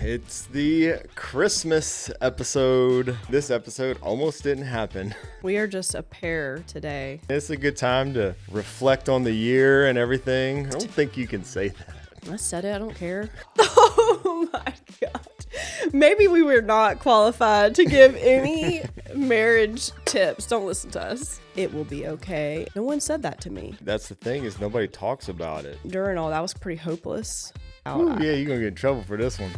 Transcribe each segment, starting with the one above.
It's the Christmas episode. This episode almost didn't happen. We are just a pair today. It's a good time to reflect on the year and everything. I don't think you can say that. I said it, I don't care. Oh my God. Maybe we were not qualified to give any marriage tips. Don't listen to us. It will be okay. No one said that to me. That's the thing, is nobody talks about it. During all that was pretty hopeless. Ooh, yeah, you're going to get in trouble for this one.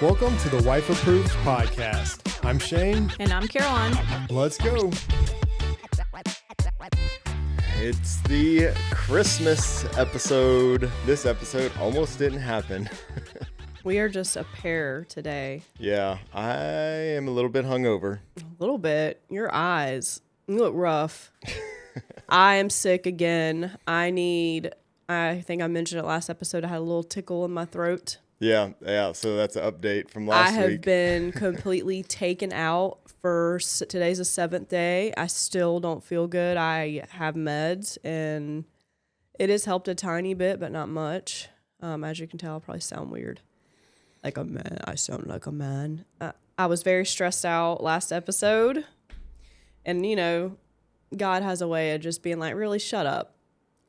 Welcome to the Wife Approved Podcast. I'm Shane. And I'm Caroline. Let's go. It's the Christmas episode. This episode almost didn't happen. We are just a pair today. Yeah, I am a little bit hungover. A little bit. Your eyes, you look rough. I am sick again. I think I mentioned it last episode. I had a little tickle in my throat. Yeah. So that's an update from last week. I have been completely taken out for today's the 7th day. I still don't feel good. I have meds, and it has helped a tiny bit, but not much. As you can tell, I probably sound weird. Like a man. I sound like a man. I was very stressed out last episode, and God has a way of just being like, really shut up.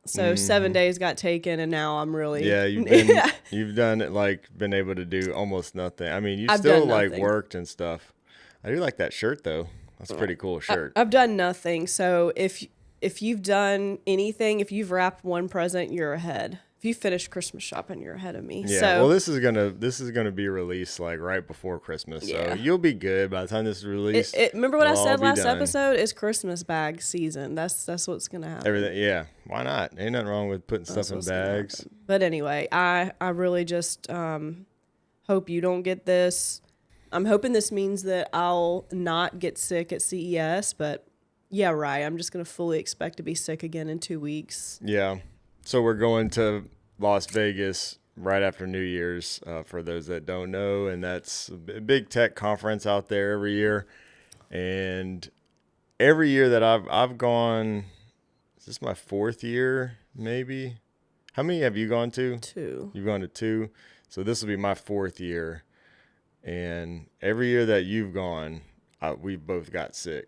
So 7 days got taken, and now I'm really... Yeah, you've done it, been able to do almost nothing. I mean, I've still done nothing. Worked and stuff. I do like that shirt though. That's a pretty cool shirt. I've done nothing. So if you've done anything, if you've wrapped one present, you're ahead. If you finished Christmas shopping, you're ahead of me. Yeah. So, well, this is gonna be released right before Christmas, so you'll be good by the time this is released. Remember what I said last episode? It's Christmas bag season. That's what's gonna happen. Everything. Yeah. Why not? Ain't nothing wrong with putting stuff in bags. But anyway, I really just hope you don't get this. I'm hoping this means that I'll not get sick at CES, but yeah, right. I'm just going to fully expect to be sick again in 2 weeks. Yeah. So we're going to Las Vegas right after New Year's, for those that don't know, and that's a big tech conference out there every year. And every year that I've gone, is this my 4th year, maybe? How many have you gone to? 2. You've gone to 2. So this will be my 4th year. And every year that you've gone, we both got sick.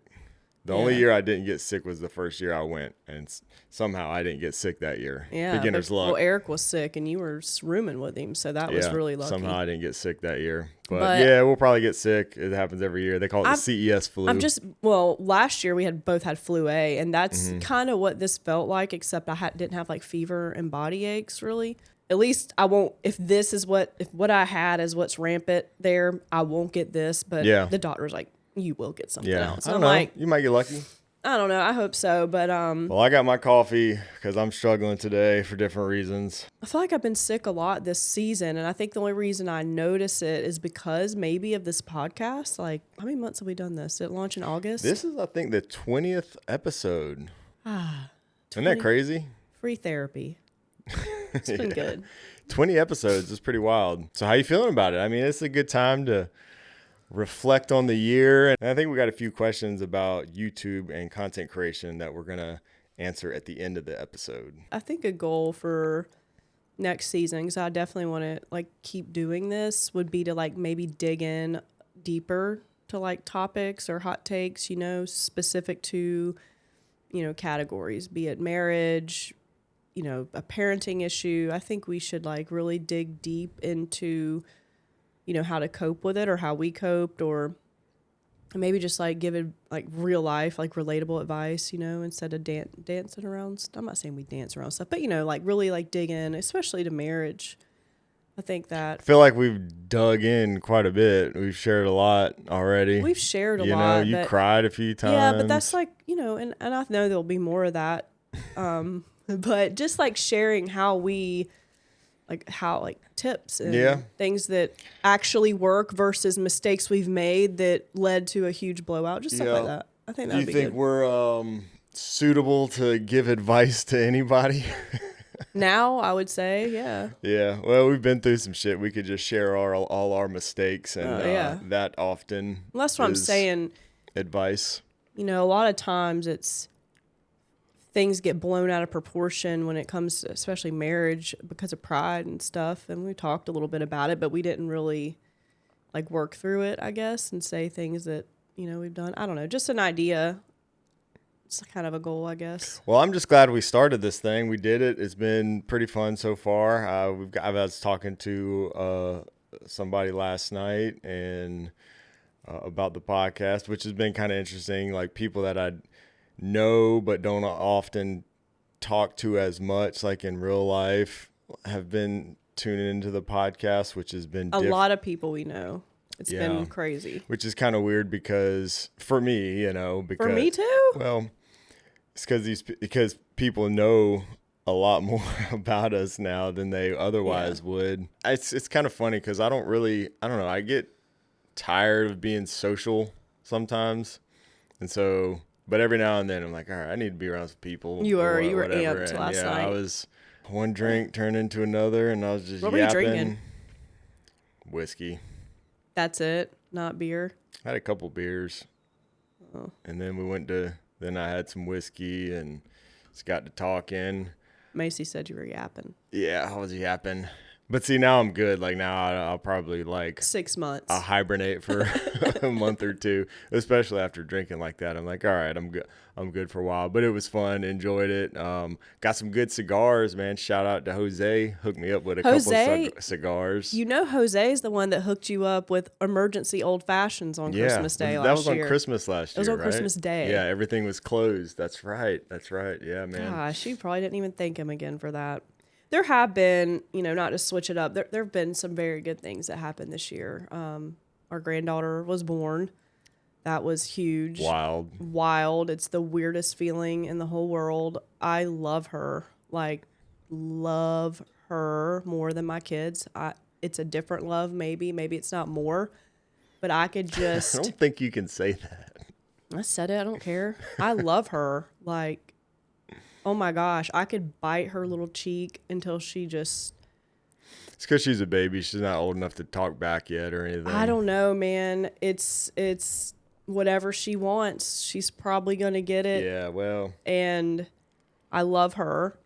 The only year I didn't get sick was the first year I went, and somehow I didn't get sick that year. Yeah, beginner's luck. Well, Eric was sick, and you were rooming with him, so that was really lucky. Somehow I didn't get sick that year. But yeah, we'll probably get sick. It happens every year. They call it the CES flu. Last year we both had flu A, and that's kind of what this felt like, except I didn't have fever and body aches really. At least I won't, if what I had is what's rampant there, I won't get this, but the doctor's like, you will get something else. I don't know. You might get lucky. I don't know. I hope so, but Well, I got my coffee because I'm struggling today for different reasons. I feel like I've been sick a lot this season, and I think the only reason I notice it is because maybe of this podcast. How many months have we done this? Did it launch in August? This is, I think, the 20th episode. Isn't that crazy? Free therapy. It's been good. 20 episodes is pretty wild. So how you feeling about it? I mean, it's a good time to reflect on the year. And I think we got a few questions about YouTube and content creation that we're going to answer at the end of the episode. I think a goal for next season, because I definitely want to keep doing this, would be to maybe dig in deeper to topics or hot takes, specific to, categories, be it marriage, a parenting issue. I think we should really dig deep into, how to cope with it, or how we coped, or maybe just give it real life, relatable advice, instead of dancing around. I'm not saying we dance around stuff, but really dig in, especially to marriage. I think that. I feel like we've dug in quite a bit. We've shared a lot already. We've shared a lot. You cried a few times. Yeah, but that's and I know there'll be more of that. But just sharing how we, tips and things that actually work versus mistakes we've made that led to a huge blowout, just stuff like that. I think that would be good. Do you think we're suitable to give advice to anybody? Now, I would say, yeah. Yeah. Well, we've been through some shit. We could just share all our mistakes, and that often. Well, that's what I'm saying. Advice. A lot of times it's things get blown out of proportion when it comes to especially marriage because of pride and stuff. And we talked a little bit about it, but we didn't really like work through it, I guess, and say things that, we've done. I don't know, just an idea. It's kind of a goal, I guess. Well, I'm just glad we started this thing. We did it. It's been pretty fun so far. I was talking to somebody last night and about the podcast, which has been kind of interesting. Like people that I know but don't often talk to as much, like in real life, have been tuning into the podcast, which has been a lot of people we know. It's been crazy. Which is kind of weird because for me, because for me too. Well, it's because people know a lot more about us now than they otherwise would. It's kind of funny because I don't know. I get tired of being social sometimes, and so, but every now and then I'm like, all right, I need to be around some people. You were whatever. amped last night. I was one drink turned into another, and I was just what were you drinking? Whiskey. That's it, not beer. I had a couple beers, and then then I had some whiskey and just got to talking. Macy said you were yapping. Yeah, I was yapping. But see, now I'm good. Like now I'll probably 6 months. I'll hibernate for a month or two, especially after drinking like that. I'm like, all right, I'm good. I'm good for a while. But it was fun. Enjoyed it. Got some good cigars, man. Shout out to Jose. Hooked me up with a couple cigars. Jose is the one that hooked you up with emergency old fashions on Christmas Day last year. That was on Christmas last year. It was on right? Christmas Day. Yeah, everything was closed. That's right. Yeah, man. Gosh, you probably didn't even thank him again for that. There have been, not to switch it up, there have been some very good things that happened this year. Our granddaughter was born. That was huge. Wild. It's the weirdest feeling in the whole world. I love her. Love her more than my kids. It's a different love, maybe. Maybe it's not more. But I could just... I don't think you can say that. I said it. I don't care. I love her. Oh my gosh, I could bite her little cheek until she just... It's because she's a baby. She's not old enough to talk back yet or anything. I don't know, man. It's whatever she wants. She's probably going to get it. Yeah, well. And I love her.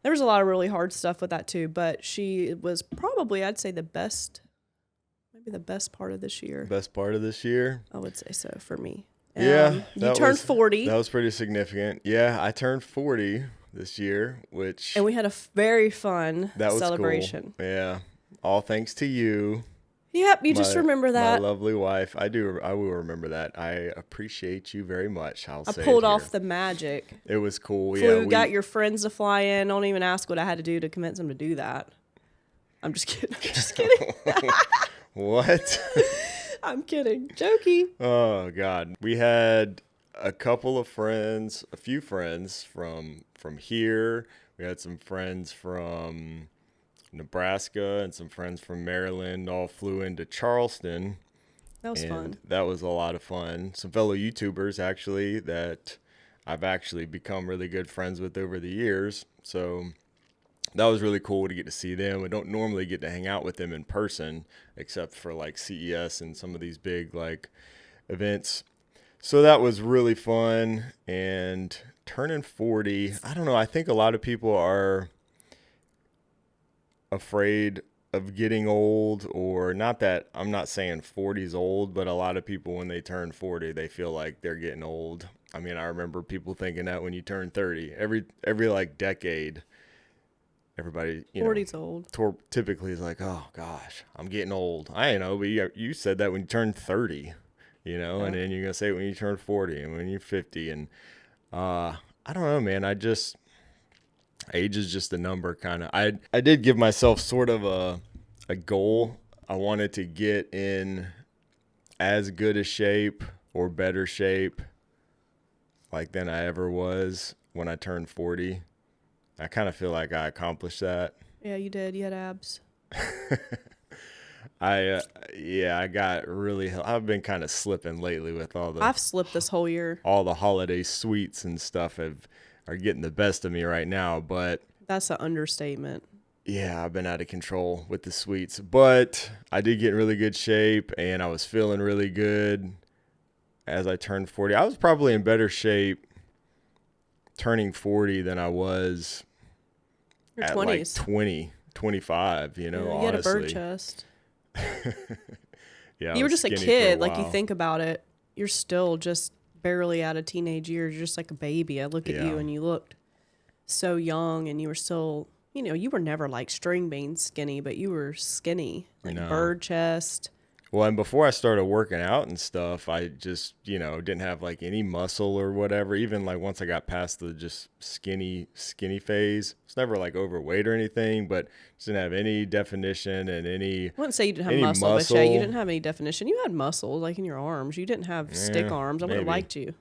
There was a lot of really hard stuff with that too, but she was probably, I'd say, maybe the best part of this year. Best part of this year? I would say so for me. Yeah. You turned 40. That was pretty significant. Yeah, I turned 40 this year, and we had a very fun celebration. Cool. Yeah. All thanks to you. Yep, you just remember that. My lovely wife. I will remember that. I appreciate you very much. I pulled off the magic. It was cool. Got your friends to fly in. Don't even ask what I had to do to convince them to do that. I'm just kidding. What? I'm kidding. Jokey. Oh, God. We had a few friends from here. We had some friends from Nebraska and some friends from Maryland all flew into Charleston. That was fun. That was a lot of fun. Some fellow YouTubers, actually, that I've actually become really good friends with over the years. So that was really cool to get to see them. I don't normally get to hang out with them in person, except for CES and some of these big events. So that was really fun. And turning 40, I don't know. I think a lot of people are afraid of getting old, or not that I'm not saying 40 is old, but a lot of people when they turn 40, they feel like they're getting old. I mean, I remember people thinking that when you turn 30, every decade. Everybody, 40's old. Typically is like, oh gosh, I'm getting old. I know, but you said that when you turned 30, and then you're gonna say it when you turn 40 and when you're 50, and I don't know, man. Age is just a number, kind of. I did give myself sort of a goal. I wanted to get in as good a shape or better shape than I ever was when I turned 40. I kind of feel like I accomplished that. Yeah, you did. You had abs. I got really. I've been kind of slipping lately with all the. I've slipped this whole year. All the holiday sweets and stuff are getting the best of me right now, but that's an understatement. Yeah, I've been out of control with the sweets, but I did get in really good shape, and I was feeling really good as I turned 40. I was probably in better shape turning 40 than I was Your at 20s. like 20, 25, you know, You had a bird honestly. chest. Yeah, I You were was just a skinny for kid. Like, you while. think about it, you're still just barely out of teenage years. You're just like a baby. I look at you Yeah. and you looked so young, and you were still, you were never like string bean skinny, but you were skinny, like No. bird chest. Well, and before I started working out and stuff, I just, didn't have like any muscle or whatever. Even like once I got past the just skinny phase, it's never like overweight or anything, but just didn't have any definition and any. I wouldn't say you didn't have Any muscle, but yeah, you muscle. didn't have any definition. You had muscles, like in your arms. You didn't have stick Yeah, arms. I would have maybe. liked you.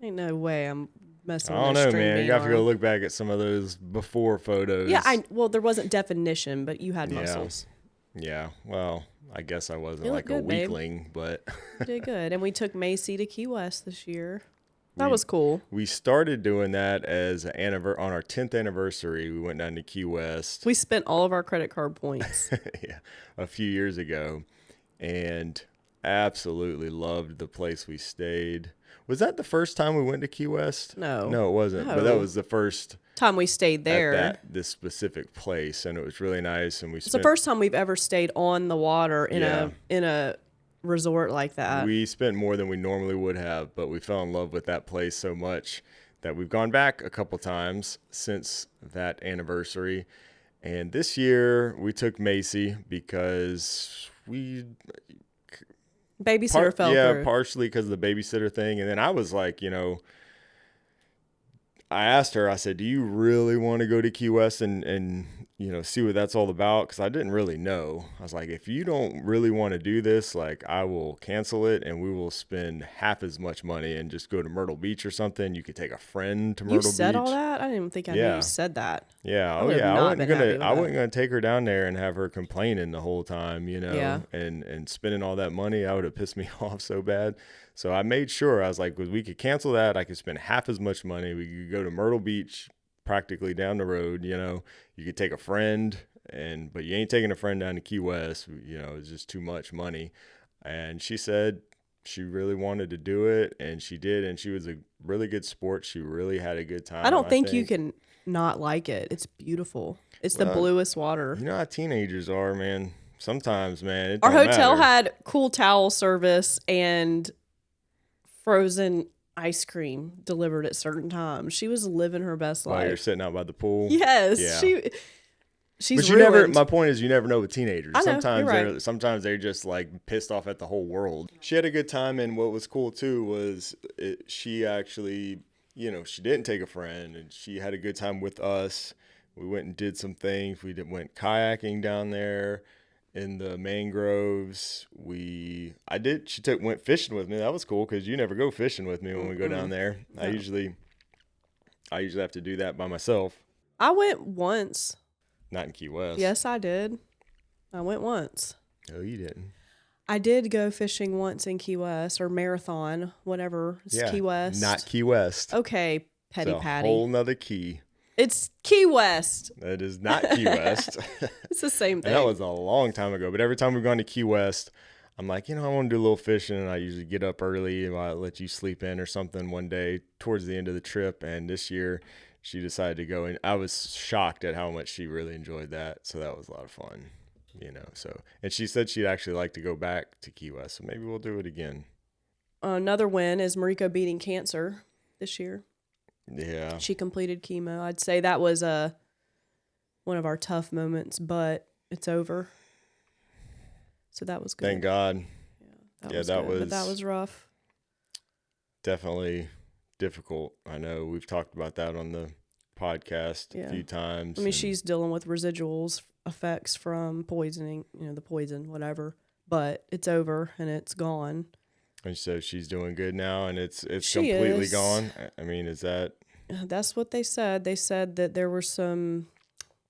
Ain't no way I'm messing I with don't a know, string man. bean You have to go arm. look back at some of those before photos. Yeah, well, there wasn't definition, but you had Yeah. muscles. Yeah, well, I guess I wasn't You like look a good, babe. weakling, but You did good. And we took Macy to Key West this year. That We- was cool. we started doing that as on our 10th anniversary. We went down to Key West. We spent all of our credit card points. Yeah, a few years ago, and absolutely loved the place we stayed. Was that the first time we went to Key West? No. it wasn't. But No. that was the first Time we stayed there. at this specific place, and it was really nice. And we It's the spent first time we've ever stayed on the water in Yeah. a resort like that. we spent more than we normally would have, but we fell in love with that place so much that we've gone back a couple times since that anniversary. And this year we took Macy because Babysitter fell through. partially because of the babysitter thing. And then I was like, I asked her, I said, do you really want to go to Key West and see what that's all about? Because I didn't really know. I was like, if you don't really want to do this, like, I will cancel it and we will spend half as much money and just go to Myrtle Beach or something. You could take a friend to Myrtle You Beach. said all that? I didn't even think I knew Yeah. you said that. Yeah. I Oh would've yeah. not been happy with I that. wasn't gonna take her down there and have her complaining the whole time, Yeah. and spending all that money. That would have pissed me off so bad. So I made sure, I was like, we could cancel that. I could spend half as much money. We could go to Myrtle Beach, practically down the road. You could take a friend, but you ain't taking a friend down to Key West. It's just too much money. And she said she really wanted to do it, and she did. And she was a really good sport. She really had a good time. I don't think you can not like it. It's beautiful. It's the Well, bluest water. You know how teenagers are, man. Sometimes, man, it Our don't hotel matter. had cool towel service and frozen ice cream delivered at certain times. She was living her best While you're life. sitting out by the pool. Yes, Yeah. she's But you ruined. never. My point is, you never know with teenagers. I know, you're Sometimes they're just like pissed off at the whole world. She had a good time, and what was cool too was she actually, she didn't take a friend, and she had a good time with us. We went and did some things. Went kayaking down there in the mangroves. She went fishing with me. That was cool because you never go fishing with me when we go down there. No. I usually have to do that by myself. I went once. Not in Key West. Yes, I did. I went once. No, you didn't. I did go fishing once in Key West, or marathon, whatever. It's Key West. Not Key West. Okay, Petty It's a Patty. whole nother key. It's Key West. That is not Key West. It's the same thing. And that was a long time ago. But every time we've gone to Key West, I'm like, I want to do a little fishing. And I usually get up early and I'll let you sleep in or something one day towards the end of the trip. And this year she decided to go. And I was shocked at how much she really enjoyed that. So that was a lot of fun, And she said she'd actually like to go back to Key West. So maybe we'll do it again. Another win is Mariko beating cancer this year. Yeah. She completed chemo. I'd say that was one of our tough moments, but it's over. So that was good. Thank God. That Yeah, was that good, but was- that was rough. Definitely difficult. I know we've talked about that on the podcast Yeah. a few times. I mean, and she's dealing with residuals effects from poisoning, the poison, whatever. But it's over and it's gone. and so she's doing good now, and it's She completely is. gone. I mean, is that That's what they said. They said that there were some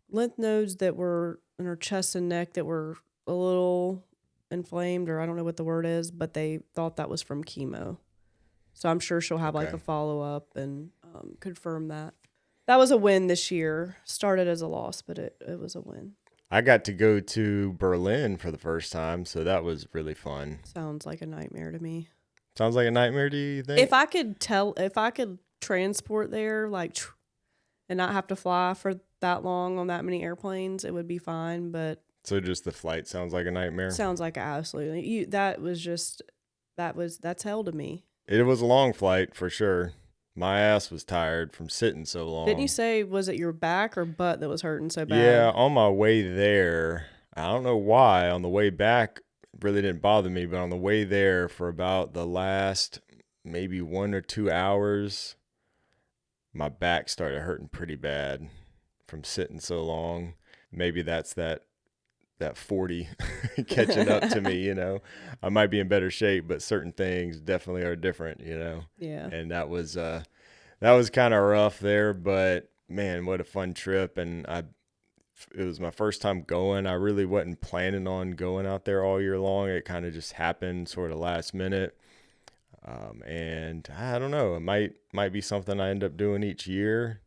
lymph nodes that were in her chest and neck that were a little inflamed, or I don't know what the word is, but they thought that was from chemo. So I'm sure she'll have like Okay. a follow-up and confirm that. That was a win this year. Started as a loss, but it was a win. I got to go to Berlin for the first time, so that was really fun. Sounds like a nightmare to me. Sounds like a nightmare to you, think? If I could transport there, like, and not have to fly for that long on that many airplanes, it would be fine. But So just the flight sounds like a nightmare. sounds like absolutely that's hell to me. It was a long flight for sure. My ass was tired from sitting so long. Didn't you say, was it your back or butt that was hurting so bad? Yeah, on my way there, I don't know why. On the way back, it really didn't bother me, but on the way there for about the last maybe 1 or 2 hours, my back started hurting pretty bad from sitting so long. Maybe that's that 40 catching up to me, I might be in better shape, but certain things definitely are different, Yeah. and that was kind of rough there, but man, what a fun trip. And it was my first time going. I really wasn't planning on going out there all year long. It kind of just happened sort of last minute. And I don't know, it might be something I end up doing each year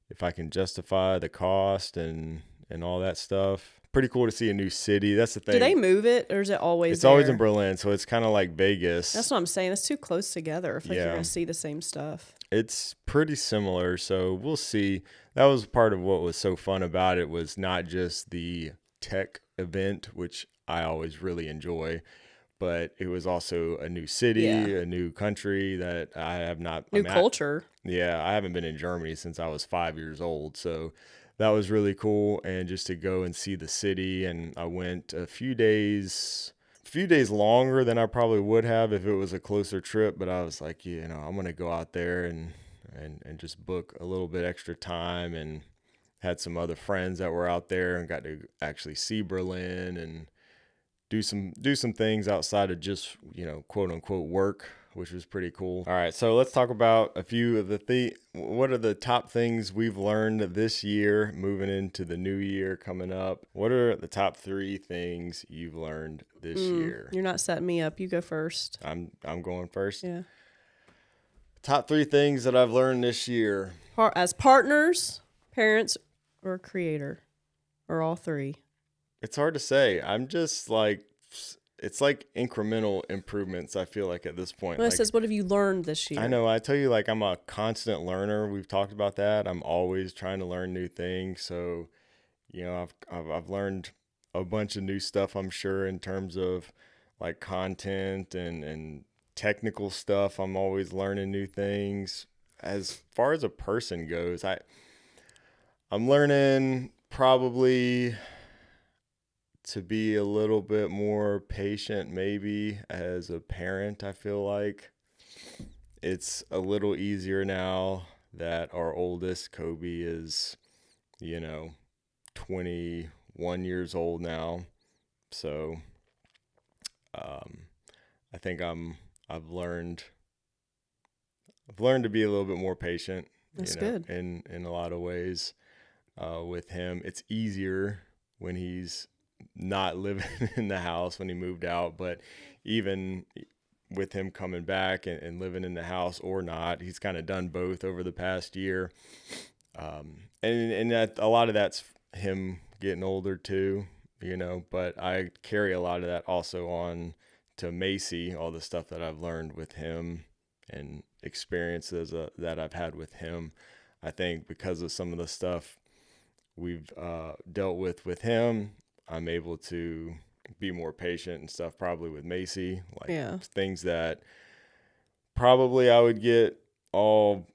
if I can justify the cost and all that stuff. Pretty cool to see a new city. That's the thing. Do they move it, or is it always It's there? always in Berlin, so it's kind of like Vegas. That's what I'm saying. It's too close together. I feel like Yeah. you're going to see the same stuff. It's pretty similar, so we'll see. That was part of what was so fun about it, was not just the tech event, which I always really enjoy, but it was also a new city, Yeah. a new country that I have not. New culture. Yeah, I haven't been in Germany since I was 5 years old, so that was really cool. And just to go and see the city, and I went a few days longer than I probably would have if it was a closer trip, but I was like, I'm going to go out there and just book a little bit extra time, and had some other friends that were out there and got to actually see Berlin and do some things outside of just, quote unquote work, which was pretty cool. All right, so let's talk about a few of what are the top things we've learned this year, moving into the new year coming up. What are the top 3 things you've learned this year? You're not setting me up. You go first. I'm going first. Yeah. Top 3 things that I've learned this year. As partners, parents, or creator, or all 3. It's hard to say. I'm just like, it's like incremental improvements, I feel like, at this point. Well, it Like, says, what have you learned this year? I know. I tell you, like, I'm a constant learner. We've talked about that. I'm always trying to learn new things. So, I've learned a bunch of new stuff, I'm sure, in terms of like content and technical stuff. I'm always learning new things. As far as a person goes, I'm learning probably to be a little bit more patient, maybe as a parent. I feel like it's a little easier now that our oldest, Kobe, is, 21 years old now. So I think I've learned to be a little bit more patient. That's good. In a lot of ways with him. It's easier when he's not living in the house, when he moved out, but even with him coming back and living in the house or not, he's kind of done both over the past year. And that, a lot of that's him getting older too, but I carry a lot of that also on to Macy, all the stuff that I've learned with him and experiences that I've had with him. I think because of some of the stuff we've dealt with him, I'm able to be more patient and stuff, probably with Macy, like things that probably I would get all,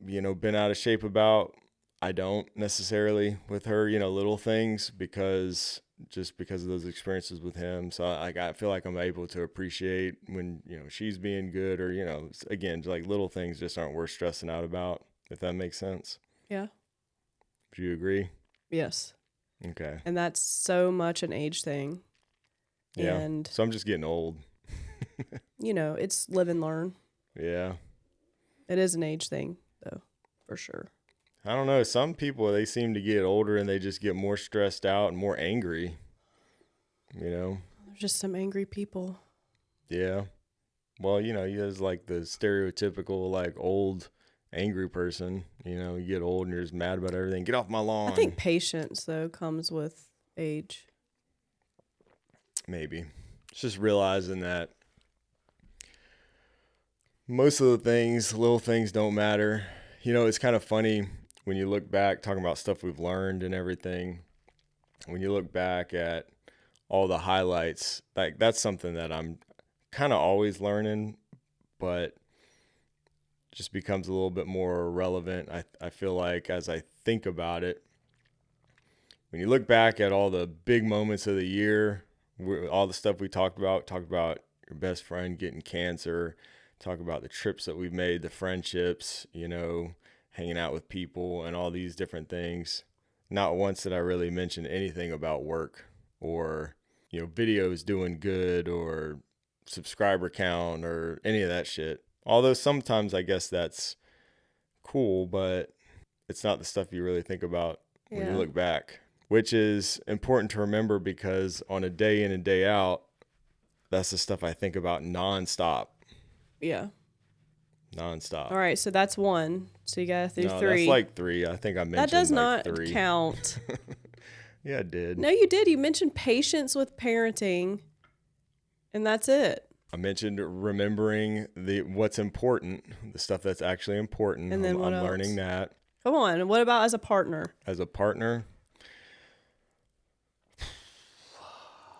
been out of shape about. I don't necessarily with her, little things because of those experiences with him. So I feel like I'm able to appreciate when, she's being good, or, again, like little things just aren't worth stressing out about, if that makes sense. Yeah. Do you agree? Yes. Okay. And that's so much an age thing. Yeah. And, so I'm just getting old. it's live and learn. Yeah. It is an age thing, though, for sure. I don't know. Some people, they seem to get older and they just get more stressed out and more angry, There's just some angry people. Yeah. Well, there's like the stereotypical, like, old angry person. You get old and you're just mad about everything. Get off my lawn. I think patience, though, comes with age. Maybe. It's just realizing that most of the things, little things don't matter. You know, it's kind of funny when you look back, talking about stuff we've learned and everything. When you look back at all the highlights, like that's something that I'm kind of always learning, but just becomes a little bit more relevant. I feel like as I think about it, when you look back at all the big moments of the year, all the stuff we talked about your best friend getting cancer, talk about the trips that we've made, the friendships, you know, hanging out with people and all these different things. Not once did I really mention anything about work or, you know, videos doing good or subscriber count or any of that shit. Although sometimes I guess that's cool, but it's not the stuff you really think about when you look back, which is important to remember because on a day in and day out, that's the stuff I think about nonstop. Yeah. Nonstop. All right, so that's one. So you got to do three. That's like three. I think I mentioned that does like not three. count. Yeah, I did. No, you did. You mentioned patience with parenting, and that's it. I mentioned remembering what's important, the stuff that's actually important. And then I'm what else? learning that. Come on. What about as a partner? As a partner?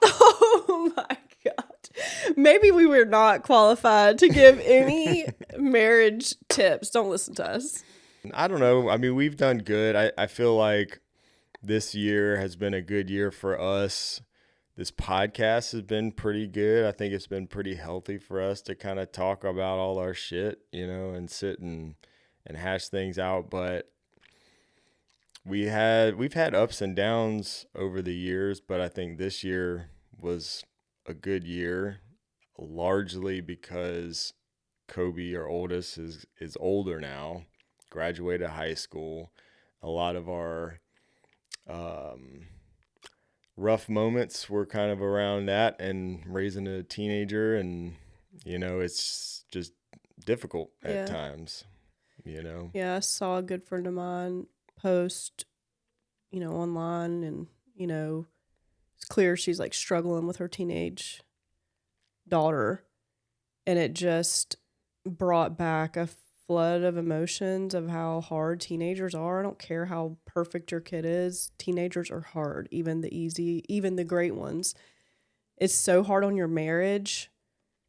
Oh my God. Maybe we were not qualified to give any marriage tips. Don't listen to us. I don't know. I mean, we've done good. I feel like this year has been a good year for us. This podcast has been pretty good. I think it's been pretty healthy for us to kind of talk about all our shit, you know, and sit and hash things out. But we've had ups and downs over the years, but I think this year was a good year, largely because Kobe, our oldest, is older now, graduated high school. A lot of our rough moments were kind of around that and raising a teenager, and you know, it's just difficult at times, you know. Yeah, I saw a good friend of mine post, you know, online, and you know, it's clear she's like struggling with her teenage daughter, and it just brought back a flood of emotions of how hard teenagers are. I don't care how perfect your kid is. Teenagers are hard, even the great ones. It's so hard on your marriage,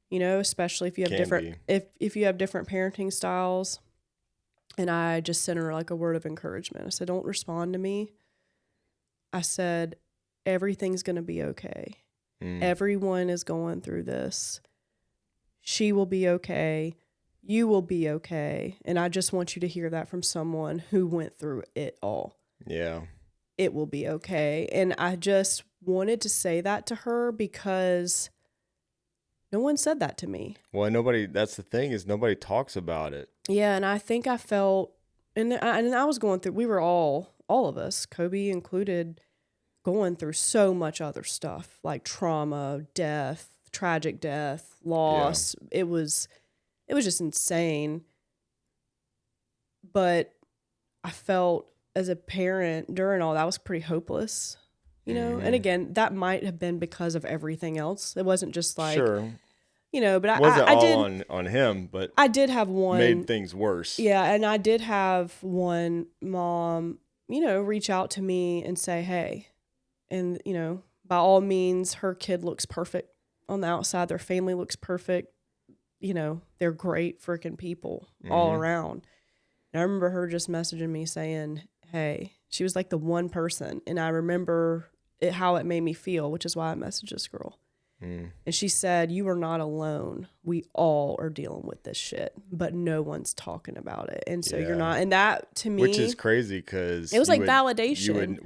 you know, especially if you have if you have different parenting styles. And I just sent her like a word of encouragement. I said, don't respond to me. I said, everything's going to be okay. Everyone is going through this. She will be okay. You will be okay. And I just want you to hear that from someone who went through it all. Yeah. It will be okay. And I just wanted to say that to her because no one said that to me. Well, that's the thing, is nobody talks about it. Yeah, and I think I felt, and I was going through, we were all of us, Kobe included, going through so much other stuff, like trauma, death, tragic death, loss. Yeah. It was just insane. But I felt as a parent during all that was pretty hopeless, you know? And again, that might have been because of everything else. It wasn't just like, sure, you know, but it wasn't all on him, but I did have one. Made things worse. Yeah, and I did have one mom, you know, reach out to me and say, hey, and, you know, by all means, her kid looks perfect on the outside. Their family looks perfect. You know, they're great freaking people all around. And I remember her just messaging me saying, hey, she was like the one person. And I remember how it made me feel, which is why I messaged this girl. And she said, you are not alone. We all are dealing with this shit, but no one's talking about it. And so you're not. And that to me, which is crazy because it was like validation.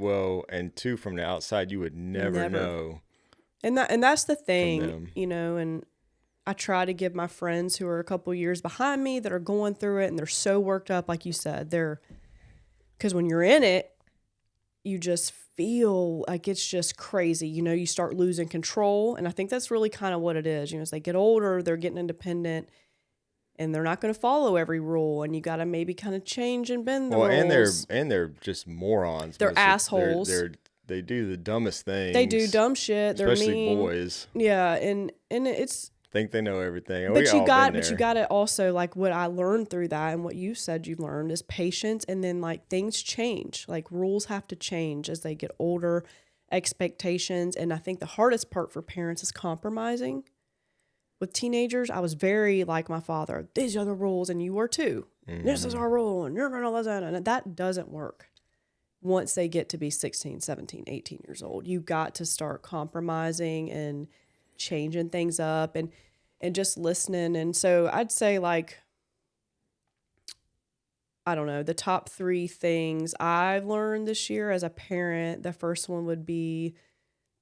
And two, from the outside, you would never know. And that's the thing, you know, and I try to give my friends who are a couple years behind me that are going through it and they're so worked up, like you said, because when you're in it, you just feel like it's just crazy. You know, you start losing control. And I think that's really kind of what it is. You know, as they get older, they're getting independent and they're not going to follow every rule. And you got to maybe kind of change and bend the rules. And they're just morons. They're assholes. They do the dumbest things. They do dumb shit. They're especially mean. Boys. Yeah. And it's think they know everything. And But we you all got, been but you there. got to also, like, what I learned through that and what you said you've learned is patience. And then, like, things change. Like, rules have to change as they get older, expectations. And I think the hardest part for parents is compromising. With teenagers, I was very like my father. These are the rules, and you were too. This is our rule, and you're going to listen. And that doesn't work. Once they get to be 16, 17, 18 years old, you got to start compromising and changing things up and just listening. And so I'd say, like, I don't know, the top 3 things I've learned this year as a parent, the first one would be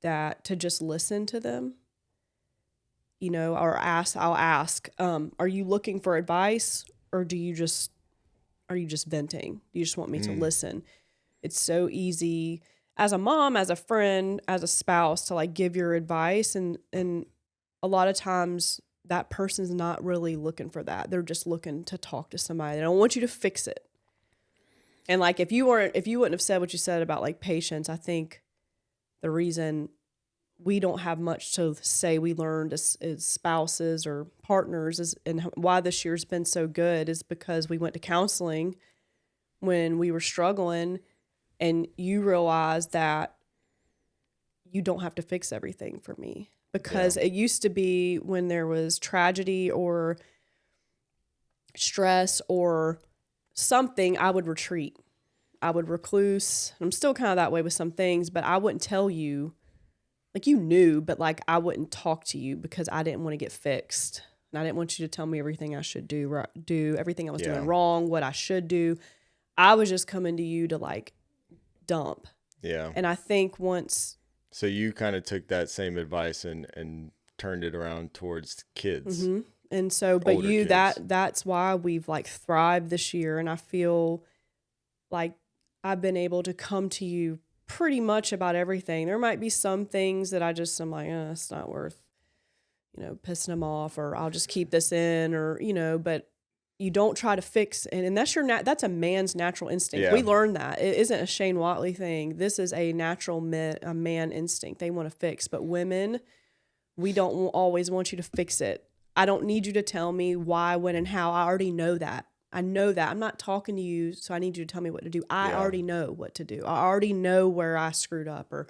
that to just listen to them, you know, or I'll ask, are you looking for advice, or are you just venting? Do you just want me to listen? It's so easy as a mom, as a friend, as a spouse to, like, give your advice. And a lot of times that person's not really looking for that. They're just looking to talk to somebody. They don't want you to fix it. And, like, if you wouldn't have said what you said about, like, patience, I think the reason we don't have much to say we learned as spouses or partners and why this year's been so good is because we went to counseling when we were struggling, and you realize that you don't have to fix everything for me. Because it used to be when there was tragedy or stress or something, I would retreat. I would recluse. I'm still kind of that way with some things, but I wouldn't tell you. Like, you knew, but, like, I wouldn't talk to you because I didn't want to get fixed. And I didn't want you to tell me everything I should do everything I was doing wrong, what I should do. I was just coming to you to, like, dump. Yeah. And I think once... So you kind of took that same advice and turned it around towards kids. Mm-hmm. And so, but Older you, kids. that's why we've, like, thrived this year. And I feel like I've been able to come to you pretty much about everything. There might be some things that I'm like, it's not worth, you know, pissing them off, or I'll just keep this in, or, you know, but you don't try to fix. And that's that's a man's natural instinct. Yeah. We learned that. It isn't a Shane Watley thing. This is a natural a man instinct. They want to fix. But women, we don't always want you to fix it. I don't need you to tell me why, when, and how. I already know that. I know that. I'm not talking to you, so I need you to tell me what to do. I already know what to do. I already know where I screwed up, or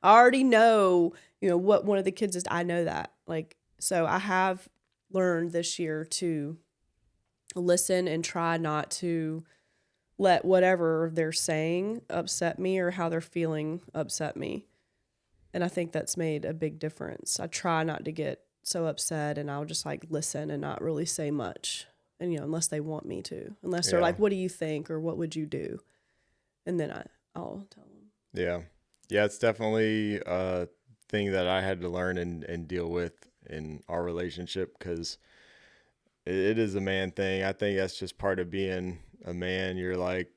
I already know, you know, what one of the kids is. I know that. Like, so I have learned this year to listen and try not to let whatever they're saying upset me or how they're feeling upset me. And I think that's made a big difference. I try not to get so upset, and I'll just, like, listen and not really say much. And, you know, unless they want me to, unless they're like, what do you think? Or what would you do? And then I'll tell them. Yeah. Yeah. It's definitely a thing that I had to learn and deal with in our relationship, because it is a man thing. I think that's just part of being a man. You're like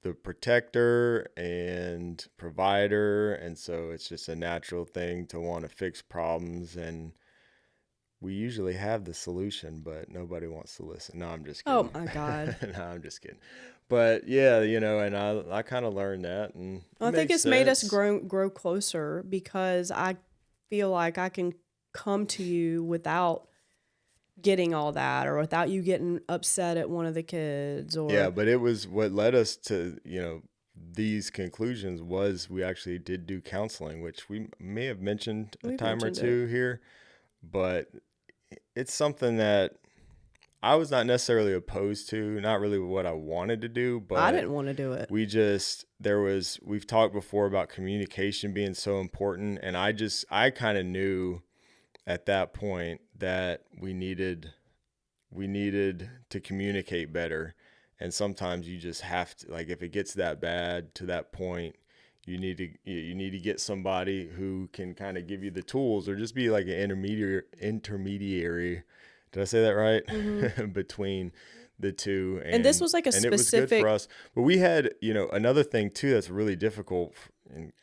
the protector and provider. And so it's just a natural thing to want to fix problems. And we usually have the solution, but nobody wants to listen. No, I'm just kidding. Oh, my God. No, I'm just kidding. But yeah, you know, and I kind of learned that. And I think it's made us grow closer, because I feel like I can come to you without getting all that, or without you getting upset at one of the kids. Or yeah, but it was what led us to, you know, these conclusions was we actually did do counseling, which we may have mentioned a time or two here, but it's something that I was not necessarily opposed to, not really what I wanted to do, but I didn't want to do it. We've talked before about communication being so important. And I kind of knew at that point that we needed to communicate better. And sometimes you just have to, like, if it gets that bad to that point, you need to get somebody who can kind of give you the tools, or just be like an intermediary. Did I say that right? Mm-hmm. Between the two. And this was like a specific. It was good for us. But we had, you know, another thing too that's really difficult, and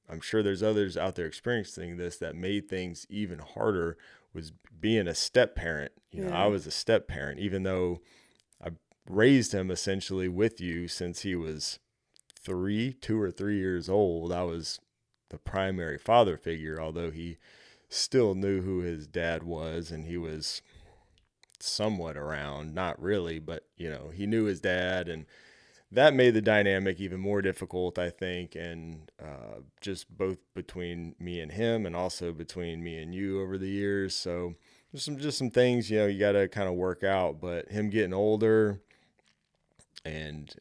I'm sure there's others out there experiencing this, that made things even harder, was being a step parent. You know, I was a step parent, even though I raised him essentially with you since he was 2 or 3 years old. I was the primary father figure, although he still knew who his dad was, and he was somewhat around, not really, but he knew his dad, and that made the dynamic even more difficult, I think, and just both between me and him, and also between me and you over the years. So just some things you got to kind of work out. But him getting older and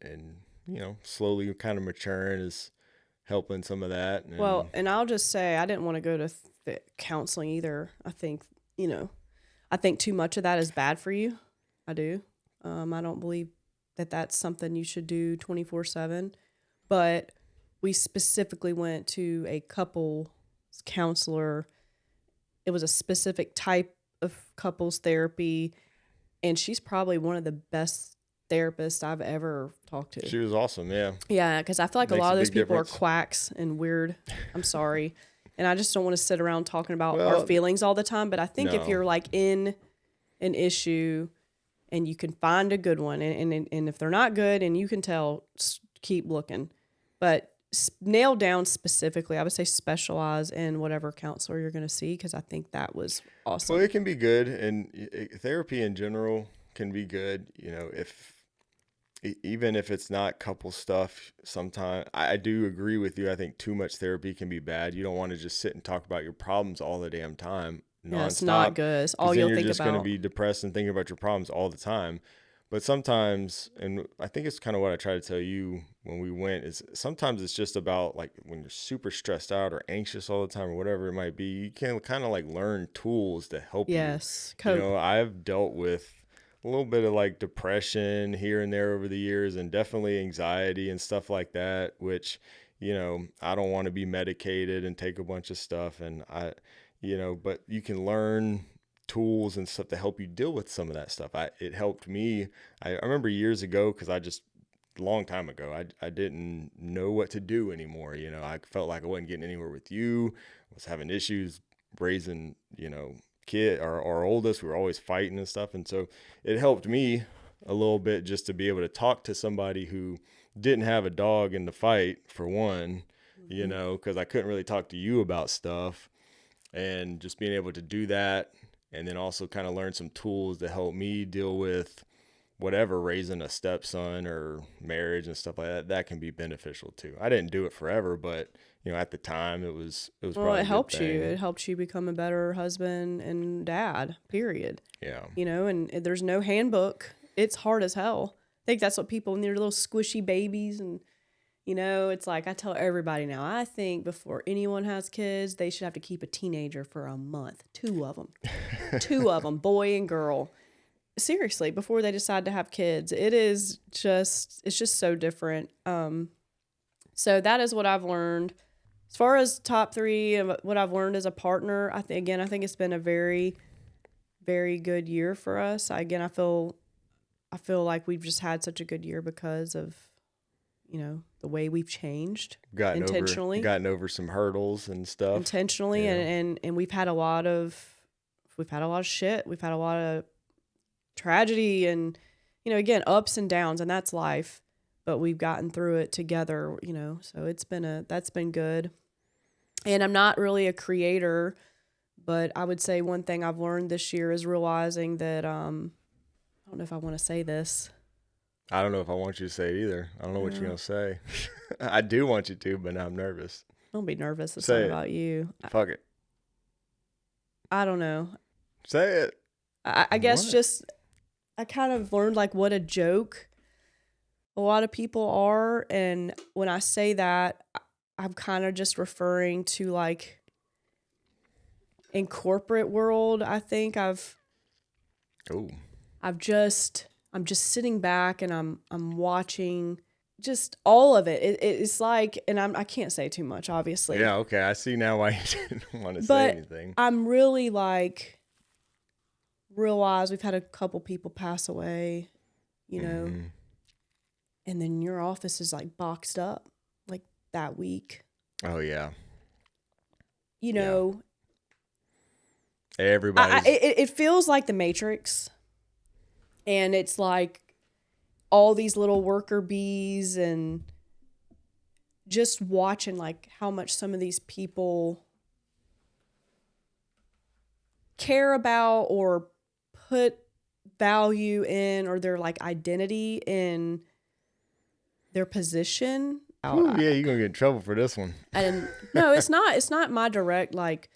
slowly kind of maturing is helping some of that. Well, and I'll just say I didn't want to go to counseling either. I think too much of that is bad for you. I do. I don't believe that that's something you should do 24/7. But we specifically went to a couples counselor. It was a specific type of couples therapy, and she's probably one of the best therapists I've ever talked to. She was awesome, yeah. Yeah, because I feel like a Makes lot a of those big people difference. are quacks and weird. I'm sorry. And I just don't want to sit around talking about Well, our feelings all the time. But I think if no. you're like in an issue and you can find a good one, and if they're not good and you can tell, keep looking. But nail down specifically, I would say specialize in whatever counselor you're going to see, because I think that was awesome. Well, it can be good, and therapy in general can be good. Even if it's not couple stuff, sometimes I do agree with you. I think too much therapy can be bad. You don't want to just sit and talk about your problems all the damn time. Yeah, it's not good. It's all 'cause then you'll you're think just going to about. be depressed and thinking about your problems all the time. But sometimes, and I think it's kind of what I tried to tell you when we went, is sometimes it's just about like when you're super stressed out or anxious all the time or whatever it might be, you can kind of like learn tools to help Yes, you. cope. I've dealt with a little bit of like depression here and there over the years, and definitely anxiety and stuff like that, which, I don't want to be medicated and take a bunch of stuff. And but you can learn tools and stuff to help you deal with some of that stuff. It helped me. I remember years ago, because a long time ago, I didn't know what to do anymore. I felt like I wasn't getting anywhere with you. I was having issues raising, kid, our oldest. We were always fighting and stuff. And so it helped me a little bit just to be able to talk to somebody who didn't have a dog in the fight, for one, because I couldn't really talk to you about stuff. And just being able to do that, and then also kind of learn some tools to help me deal with whatever, raising a stepson or marriage and stuff like that, that can be beneficial too. I didn't do it forever, but at the time it was Well, probably it helps you. thing. It helps you become a better husband and dad, period. Yeah. And there's no handbook. It's hard as hell. I think that's what people, when they're little squishy babies, and, it's like I tell everybody now, I think before anyone has kids, they should have to keep a teenager for a month. 2 of them. 2 of them, boy and girl. Seriously, before they decide to have kids. It's just so different. So that is what I've learned. As far as top 3 and what I've learned as a partner, I think it's been a very, very good year for us. I feel like we've just had such a good year because of, the way we've changed intentionally. Gotten over some hurdles and stuff. Intentionally, Yeah. and we've had a lot of shit. We've had a lot of tragedy and, again, ups and downs, and that's life. But we've gotten through it together, so that's been good. And I'm not really a creator, but I would say one thing I've learned this year is realizing that, I don't know if I want to say this. I don't know if I want you to say it either. I don't know what you're going to say. I do want you to, but now I'm nervous. Don't be nervous. It's Say not it. about you. Fuck it. I don't know. Say it. I guess What? just I kind of learned like what a joke a lot of people are, and when I say that, I'm kind of just referring to like in corporate world. I think I'm just sitting back and I'm watching just all of it. It's like, and I can't say too much, obviously. Yeah, okay. I see now why you didn't want to say But anything. I'm really like realize we've had a couple people pass away, Mhm. and then your office is like boxed up like that week. Oh, yeah. Everybody's. It feels like the Matrix, and it's like all these little worker bees, and just watching like how much some of these people care about or put value in, or their like identity in their position. Ooh, yeah, you're gonna get in trouble for this one. And no, it's not my direct, like,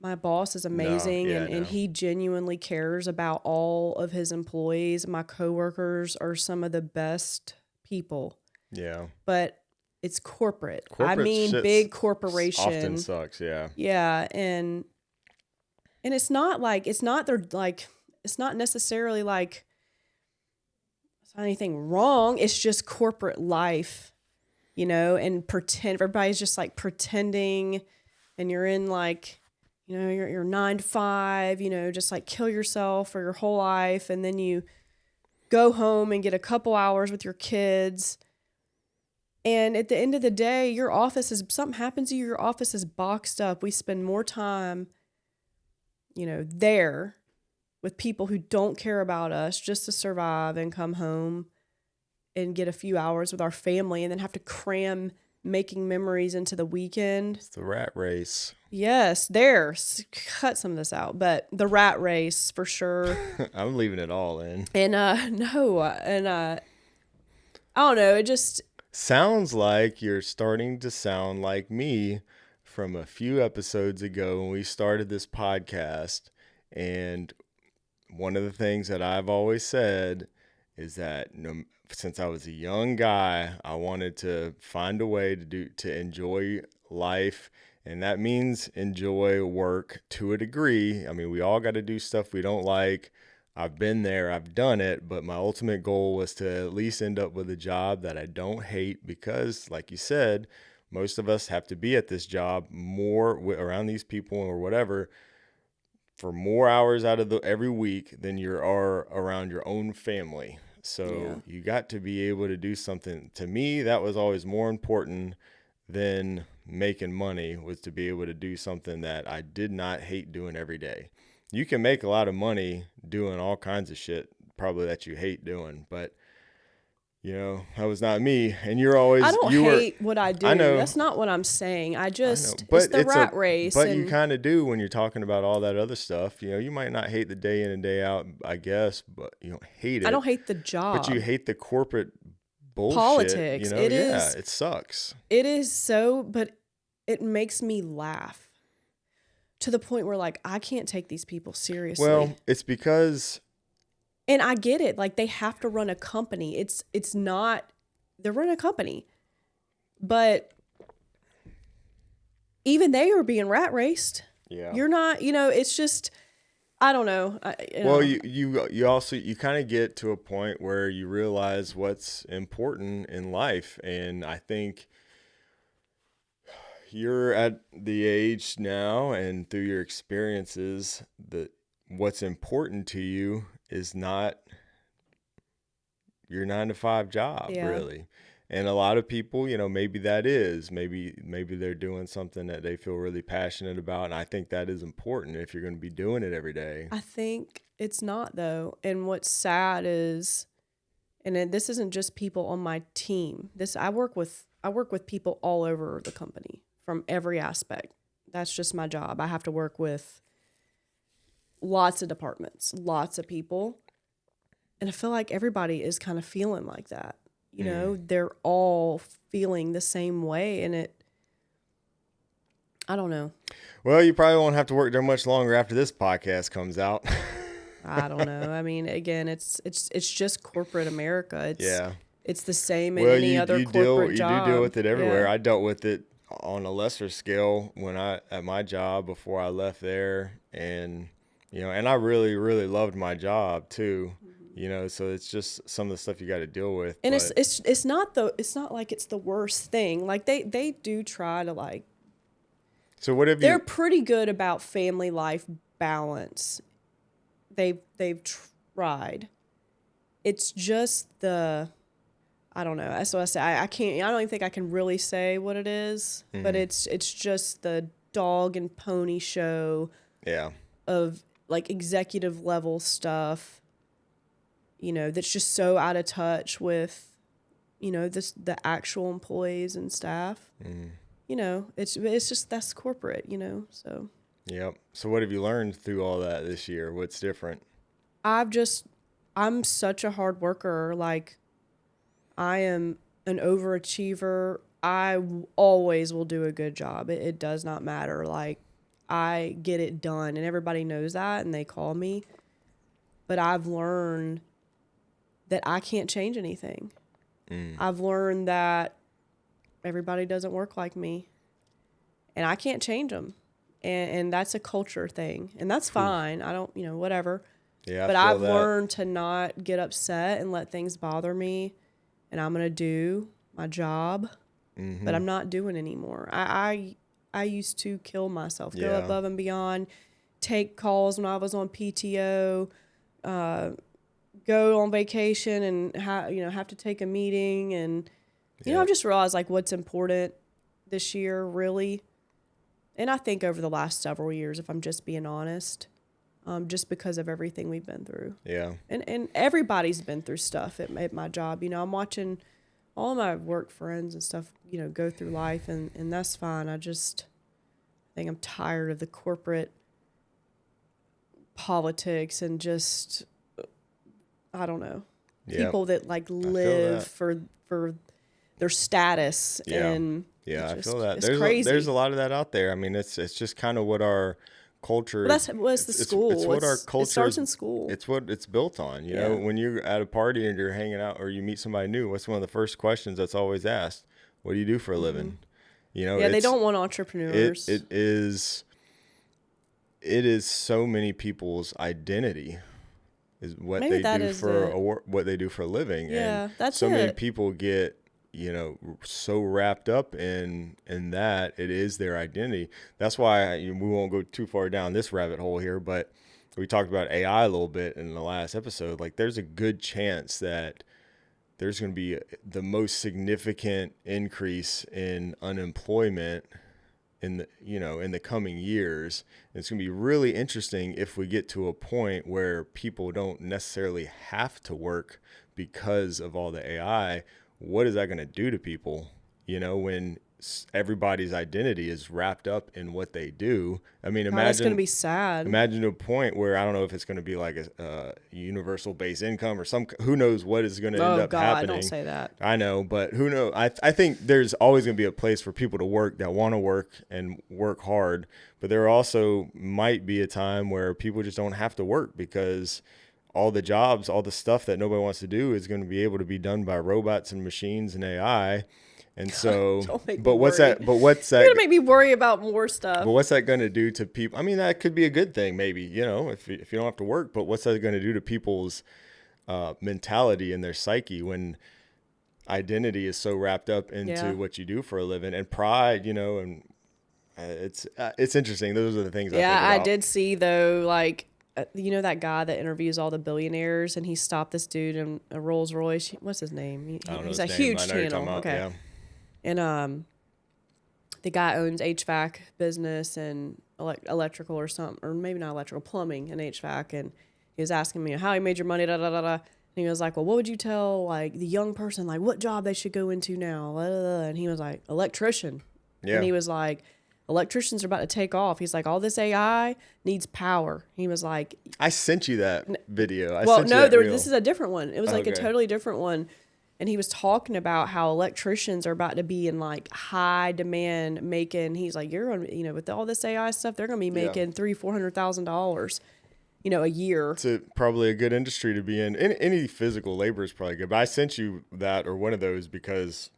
my boss is amazing, and he genuinely cares about all of his employees. My coworkers are some of the best people. Yeah. But it's corporate. Corporate I mean, big corporation. Often sucks, yeah. Yeah, and it's not like, it's not necessarily like it's not anything wrong. It's just corporate life, you know, and everybody's just like pretending, and you're in like, you know, you're 9 to 5, you know, just like kill yourself for your whole life. And then you go home and get a couple hours with your kids. And at the end of the day, something happens to you, your office is boxed up. We spend more time, you know, there with people who don't care about us just to survive and come home and get a few hours with our family, and then have to cram making memories into the weekend. It's the rat race. Yes, cut some of this out, but the rat race for sure. I'm leaving it all in. And I don't know, it just sounds like you're starting to sound like me from a few episodes ago when we started this podcast. And one of the things that I've always said is that since I was a young guy, I wanted to find a way to enjoy life. And that means enjoy work to a degree. I mean, we all got to do stuff we don't like. I've been there, I've done it, but my ultimate goal was to at least end up with a job that I don't hate, because like you said, most of us have to be at this job more around these people or whatever for more hours out of every week than you are around your own family. So you got to be able to do something. To me, that was always more important than making money, was to be able to do something that I did not hate doing every day. You can make a lot of money doing all kinds of shit probably that you hate doing, but you know, that was not me. And you're always, I don't hate what I do. I know. That's not what I'm saying. It's the rat race. But you kind of do when you're talking about all that other stuff. You know, you might not hate the day in and day out, I guess, but you don't hate it. I don't hate the job. But you hate the corporate bullshit. Politics. You know? It sucks. It is so, but it makes me laugh to the point where, like, I can't take these people seriously. Well, it's because... And I get it. Like, they have to run a company. It's not, they're running a company. But even they are being rat raced. Yeah. You're not, you know, it's just, I don't know. You also, you kind of get to a point where you realize what's important in life. And I think you're at the age now, and through your experiences, that what's important to you is not your 9 to 5 job, really. And a lot of people, you know, maybe they're doing something that they feel really passionate about. And I think that is important if you're going to be doing it every day. I think it's not, though. And what's sad is, and this isn't just people on my team. I work with people all over the company from every aspect. That's just my job. I have to work with lots of departments, lots of people. And I feel like everybody is kind of feeling like that. You know, they're all feeling the same way. And I don't know. Well, you probably won't have to work there much longer after this podcast comes out. I don't know. I mean, again, it's just corporate America. It's the same in any other corporate job. You do deal with it everywhere. Yeah. I dealt with it on a lesser scale at my job before I left there. And, you know, and I really, really loved my job too. You know, so it's just some of the stuff you got to deal with. And it's not like it's the worst thing. Like they do try to, like. So what have they're pretty good about family life balance. They've tried. It's just I don't know. That's what I say. I can't. I don't even think I can really say what it is. Mm-hmm. But it's just the dog and pony show. Yeah. Of like executive level stuff. You know, that's just so out of touch with, you know, the actual employees and staff. Mm. You know, it's just, that's corporate, you know, so. Yep. So what have you learned through all that this year? What's different? I'm such a hard worker. Like, I am an overachiever. Always will do a good job. It does not matter. Like, I get it done, and everybody knows that, and they call me. But I've learned that I can't change anything. I've learned that everybody doesn't work like me, and I can't change them. And that's a culture thing, and that's fine. I don't, whatever. Yeah. But I feel I've that. learned to not get upset and let things bother me, and I'm going to do my job, but I'm not doing anymore. I used to kill myself, go Yeah. above and beyond, take calls when I was on PTO, go on vacation and have to take a meeting. And, I've just realized like what's important this year, really. And I think over the last several years, if I'm just being honest, just because of everything we've been through. Yeah. And everybody's been through stuff at my job. I'm watching all my work friends and stuff, go through life, and that's fine. I think I'm tired of the corporate politics and just, I don't know, Yep. people that like live that. for their status. Yeah. And Yeah, it's I feel that. It's crazy. There's a lot of that out there. I mean, it's just kind of what our culture. Well, it's the school. It's what our culture. It starts in school. It's what it's built on. You know, when you're at a party and you're hanging out or you meet somebody new, what's one of the first questions that's always asked? What do you do for a living? They don't want entrepreneurs. It is so many people's identity is what Maybe they do for what they do for a living. Yeah, and that's so many it. people get so wrapped up in that it is their identity. That's why we won't go too far down this rabbit hole here, but we talked about AI a little bit in the last episode. Like, there's a good chance that there's going to be the most significant increase in unemployment in the coming years. It's going to be really interesting if we get to a point where people don't necessarily have to work because of all the AI. What is that going to do to people, when everybody's identity is wrapped up in what they do? I mean, imagine it's going to be sad. Imagine a point where I don't know if it's going to be like a universal base income or who knows what is going to end up happening. Don't say that. I know, but who knows? I think there's always going to be a place for people to work that want to work and work hard, but there also might be a time where people just don't have to work because all the jobs, all the stuff that nobody wants to do is going to be able to be done by robots and machines and AI. And so, what's that? You're gonna make me worry about more stuff. But what's that going to do to people? I mean, that could be a good thing, maybe, if you don't have to work, but what's that going to do to people's mentality and their psyche when identity is so wrapped up into what you do for a living and pride, and it's interesting. Those are the things I think about. I did see though, like, that guy that interviews all the billionaires, and he stopped this dude in a Rolls Royce. What's his name? He's a huge channel. Okay. Yeah. And the guy owns HVAC business and electrical or something, or maybe not electrical, plumbing and HVAC. And he was asking me how he made your money, da da da da. And he was like, well, what would you tell like the young person, like what job they should go into now? And he was like, electrician. Yeah. And he was like, electricians are about to take off. He's like, all this AI needs power. He was like, I sent you that video. This is a different one. It was like a totally different one. And he was talking about how electricians are about to be in like high demand making. He's like, you're going to, with all this AI stuff, they're going to be making $300,000-$400,000, a year. It's probably a good industry to be in. Any physical labor is probably good. But I sent you that or one of those because,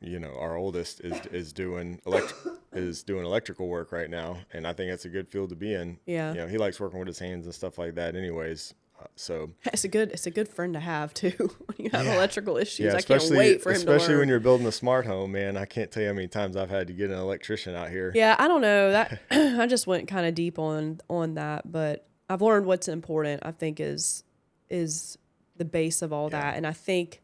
our oldest is doing electrical work right now, and I think that's a good field to be in. Yeah. He likes working with his hands and stuff like that anyways. So it's a good friend to have too when you have electrical issues. Yeah, I can't wait for him to learn. Especially when you're building a smart home, man. I can't tell you how many times I've had to get an electrician out here. Yeah, I don't know that I just went kind of deep on that, but I've learned what's important. I think is the base of all that, and I think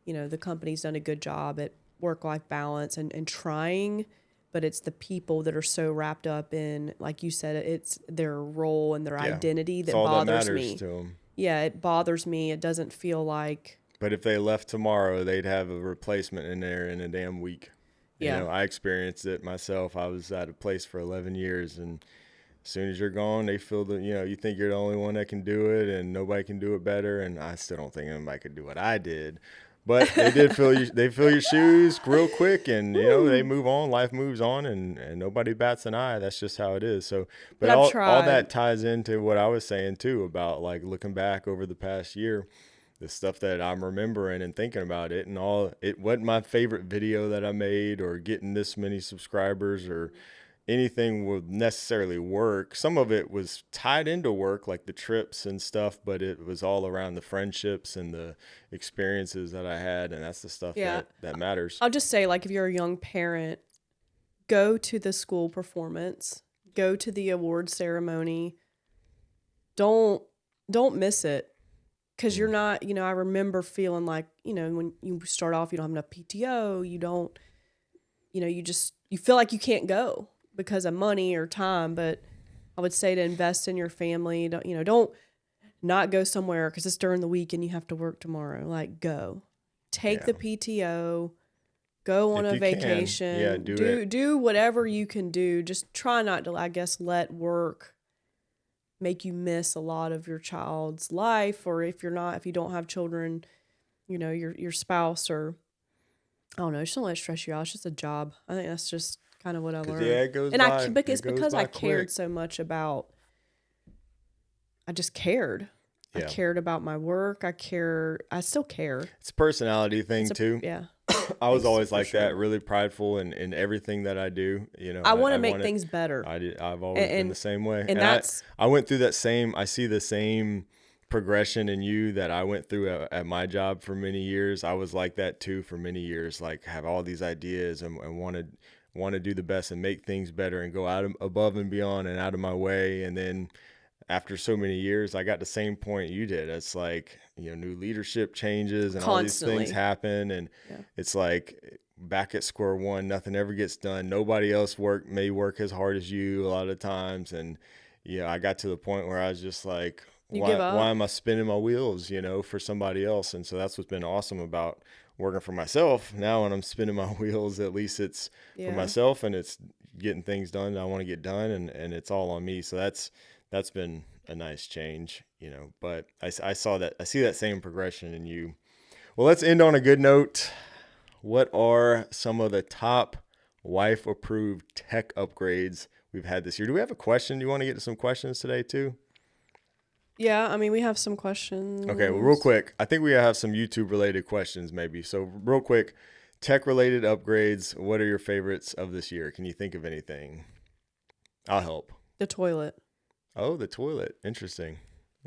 the company's done a good job at work-life balance and trying. But it's the people that are so wrapped up in, like you said, it's their role and their identity that bothers me. To them. Yeah, it bothers me. It doesn't feel like. But if they left tomorrow, they'd have a replacement in there in a damn week. Yeah. I experienced it myself. I was at a place for 11 years, and As soon as you're gone, they feel you think you're the only one that can do it and nobody can do it better. And I still don't think anybody could do what I did. But they did they fill your shoes real quick, and they move on. Life moves on, and nobody bats an eye. That's just how it is. So, but I've all tried. that ties into what I was saying too about like looking back over the past year, the stuff that I'm remembering and thinking about it, and it wasn't my favorite video that I made or getting this many subscribers or anything would necessarily work. Some of it was tied into work, like the trips and stuff, but it was all around the friendships and the experiences that I had, and that's the stuff that matters. I'll just say, like, if you're a young parent, go to the school performance, go to the award ceremony. Don't miss it. Because you're not, I remember feeling like, when you start off, you don't have enough PTO, you don't, you feel like you can't go because of money or time. But I would say to invest in your family. Don't not go somewhere because it's during the week and you have to work tomorrow. Like, go. Take the PTO, go on a vacation. Do whatever you can do. Just try not to, I guess, let work make you miss a lot of your child's life, or if you don't have children, your spouse, or I don't know, just don't let it stress you out. It's just a job. I think that's just kind of what I learned. Yeah, it goes and by. Because I cared so much about. I just cared. Yeah. I cared about my work. I still care. It's a personality thing too. Yeah. I was always like that, really prideful in everything that I do. I want to make things better. I've always been the same way. And that's I went through I see the same progression in you that I went through at my job for many years. I was like that too for many years, like have all these ideas and want to do the best and make things better and go above and beyond and out of my way. And then after so many years, I got the same point you did. It's like, new leadership changes and Constantly. all these things happen. And it's like back at square one, nothing ever gets done. Nobody else may work as hard as you a lot of times. And, I got to the point where I was just like, why am I spinning my wheels, for somebody else? And so that's what's been awesome about working for myself. Now when I'm spinning my wheels, at least it's for myself and it's getting things done that I want to get done, and it's all on me. So that's been a nice change, but I see that same progression in you. Well, let's end on a good note. What are some of the top wife approved tech upgrades we've had this year? Do we have a question? Do you want to get to some questions today too? Yeah, we have some questions. Okay, well, real quick, I think we have some YouTube related questions maybe. So real quick, tech related upgrades. What are your favorites of this year? Can you think of anything? I'll help. The toilet. Oh, the toilet. Interesting.